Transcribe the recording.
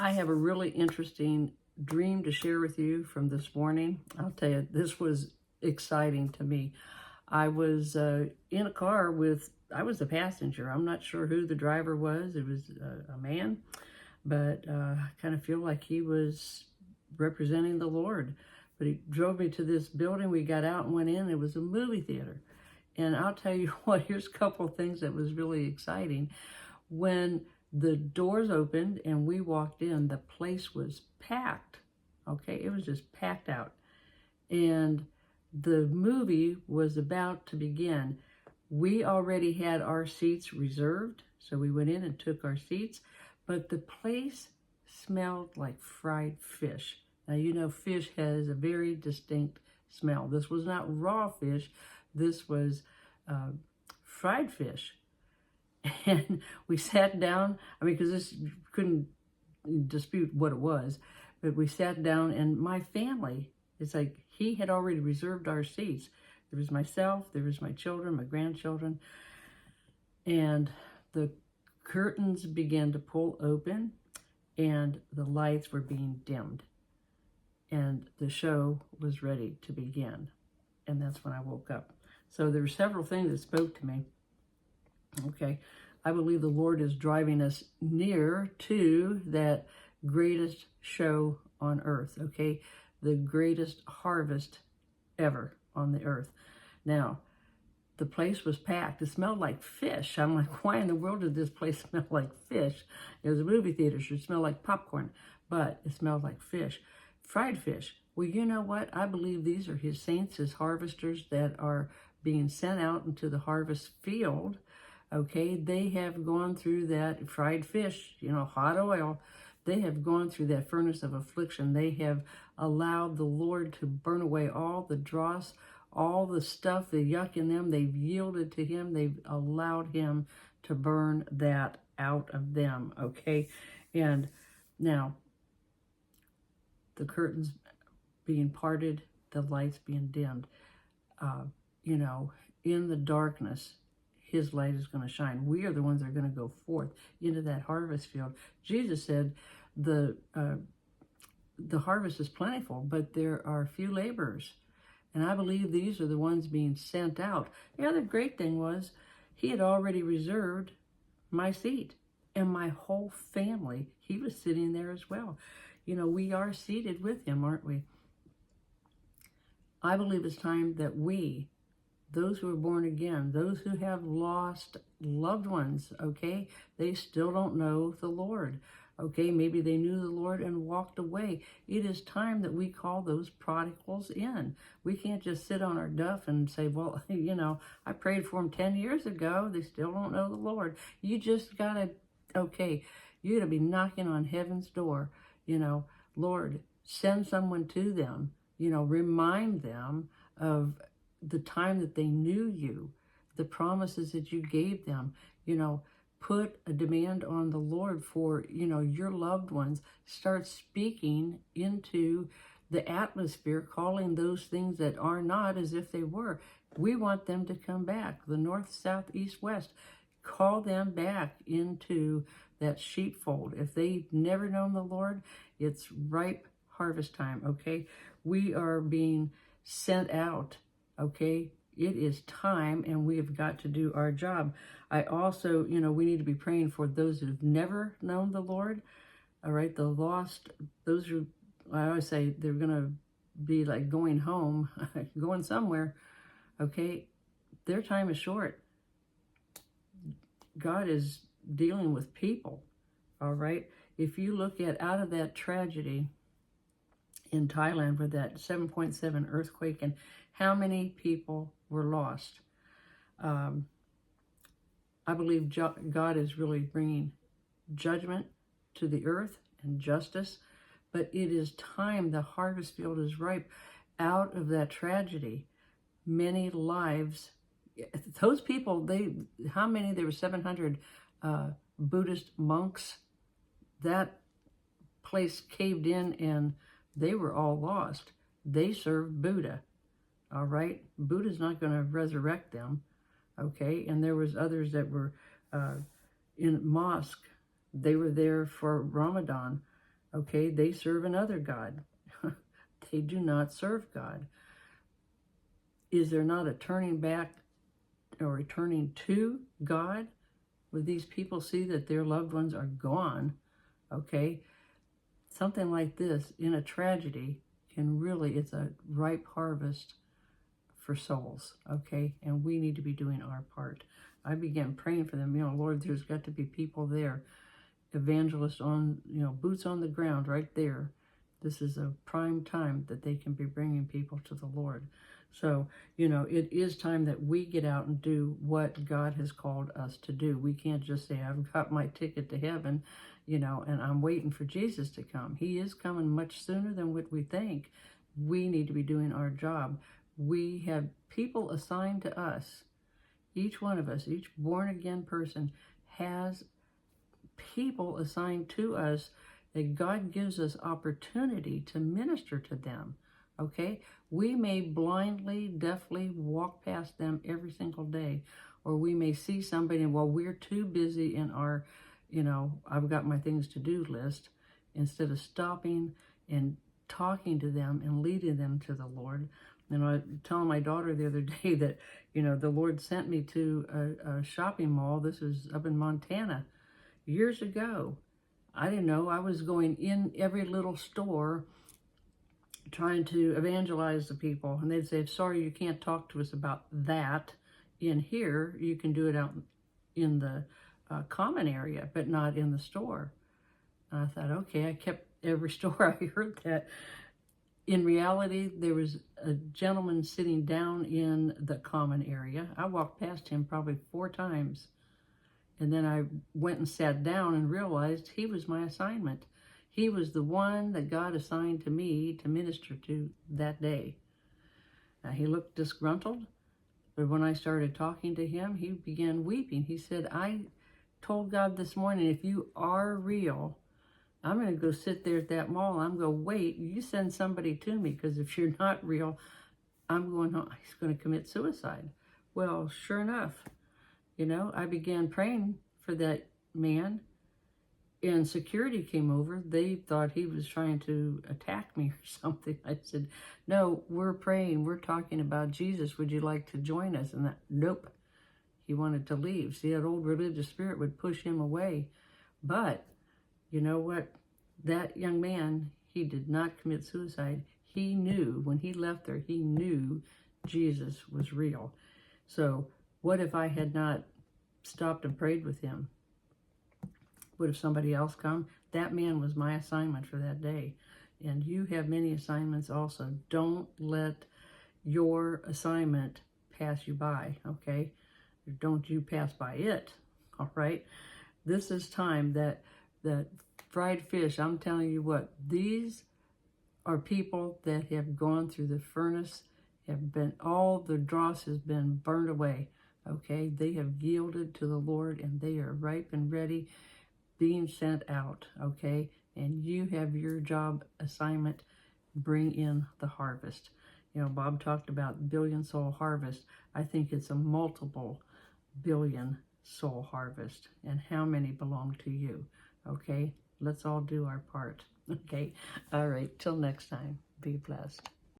I have a really interesting dream to share with you from this morning. I'll tell you, this was exciting to me. I was in a car I was the passenger. I'm not sure who the driver was. It was a man, but I kind of feel like he was representing the Lord. But he drove me to this building. We got out and went in. It was a movie theater. And I'll tell you what, here's a couple of things that was really exciting. When the doors opened and we walked in, the place was packed. Okay, it was just packed out. And the movie was about to begin. We already had our seats reserved, so we went in and took our seats, but the place smelled like fried fish. Now, you know, fish has a very distinct smell. This was not raw fish. This was fried fish. And we sat down, because this couldn't dispute what it was, but we sat down and my family, it's like he had already reserved our seats. There was myself, there was my children, my grandchildren, and the curtains began to pull open and the lights were being dimmed and the show was ready to begin. And that's when I woke up. So there were several things that spoke to me. Okay, I believe the Lord is driving us near to that greatest show on earth, okay? The greatest harvest ever on the earth. Now, the place was packed. It smelled like fish. I'm like, why in the world did this place smell like fish? It was a movie theater. It should smell like popcorn, but it smelled like fish. Fried fish. Well, you know what? I believe these are his saints, his harvesters that are being sent out into the harvest field. Okay, they have gone through that fried fish, you know, hot oil. They have gone through that furnace of affliction. They have allowed the Lord to burn away all the dross, all the stuff, the yuck in them. They've yielded to him. They've allowed him to burn that out of them, okay? And now, the curtains being parted, the lights being dimmed, you know, in the darkness, his light is going to shine. We are the ones that are going to go forth into that harvest field. Jesus said the harvest is plentiful, but there are few laborers. And I believe these are the ones being sent out. The other great thing was he had already reserved my seat and my whole family. He was sitting there as well. You know, we are seated with him, aren't we? I believe it's time that we, those who are born again, those who have lost loved ones, okay, they still don't know the Lord, okay? Maybe they knew the Lord and walked away. It is time that we call those prodigals in. We can't just sit on our duff and say, well, you know, I prayed for them 10 years ago. They still don't know the Lord. You just got to, okay, you got to be knocking on heaven's door, you know, Lord, send someone to them, you know, remind them of the time that they knew you, the promises that you gave them, you know, put a demand on the Lord for, you know, your loved ones. Start speaking into the atmosphere, calling those things that are not as if they were. We want them to come back, the north, south, east, west. Call them back into that sheepfold. If they've never known the Lord, it's ripe harvest time, okay? We are being sent out. Okay, it is time and we have got to do our job. I also, you know, we need to be praying for those that have never known the Lord. All right, the lost, those who, I always say they're going to be like going home, going somewhere. Okay, their time is short. God is dealing with people. All right, if you look at out of that tragedy in Thailand with that 7.7 earthquake and how many people were lost. I believe God is really bringing judgment to the earth and justice, but it is time. The harvest field is ripe. Out of that tragedy, many lives, those people, how many? There were 700 Buddhist monks. That place caved in and they were all lost. They served Buddha. All right, Buddha's not going to resurrect them, okay? And there was others that were in mosque. They were there for Ramadan, Okay, they serve another God. They do not serve God. Is there not a turning back or returning to God where these people see that their loved ones are gone? Okay, something like this in a tragedy can really, it's a ripe harvest for souls, okay? And we need to be doing our part. I began praying for them. Lord, there's got to be people there, evangelists on, boots on the ground right there. This is a prime time that they can be bringing people to the Lord. So, it is time that we get out and do what God has called us to do. We can't just say, I've got my ticket to heaven, and I'm waiting for Jesus to come. He is coming much sooner than what we think. We need to be doing our job. We have people assigned to us. Each one of us, each born-again person has people assigned to us that God gives us opportunity to minister to them, okay? We may blindly, deafly walk past them every single day, or we may see somebody and we're too busy in our, I've got my things to do list, instead of stopping and talking to them and leading them to the Lord. I was telling my daughter the other day that, the Lord sent me to a shopping mall. This is up in Montana years ago. I didn't know. I was going in every little store trying to evangelize the people. And they'd say, sorry, you can't talk to us about that in here. You can do it out in the common area, but not in the store. And I thought, okay, I kept every store I heard that. In reality, there was a gentleman sitting down in the common area. I walked past him probably 4 times. And then I went and sat down and realized he was my assignment. He was the one that God assigned to me to minister to that day. Now, he looked disgruntled, but when I started talking to him, he began weeping. He said, I told God this morning, if you are real, I'm going to go sit there at that mall. I'm going to wait. You send somebody to me, because if you're not real, I'm going home. He's going to commit suicide. Well, sure enough, I began praying for that man, and security came over. They thought he was trying to attack me or something. I said, no, we're praying. We're talking about Jesus. Would you like to join us? And nope. He wanted to leave. See, that old religious spirit would push him away. But you know what? That young man, he did not commit suicide. He knew, when he left there, he knew Jesus was real. So what if I had not stopped and prayed with him? Would have somebody else come? That man was my assignment for that day. And you have many assignments also. Don't let your assignment pass you by, okay? Don't you pass by it, all right? This is time that fried fish, I'm telling you what, these are people that have gone through the furnace, all the dross has been burned away, okay? They have yielded to the Lord, and they are ripe and ready, being sent out, okay? And you have your job assignment, bring in the harvest. Bob talked about billion soul harvest. I think it's a multiple billion soul harvest. And how many belong to you? Okay, let's all do our part. Okay, all right, till next time, be blessed.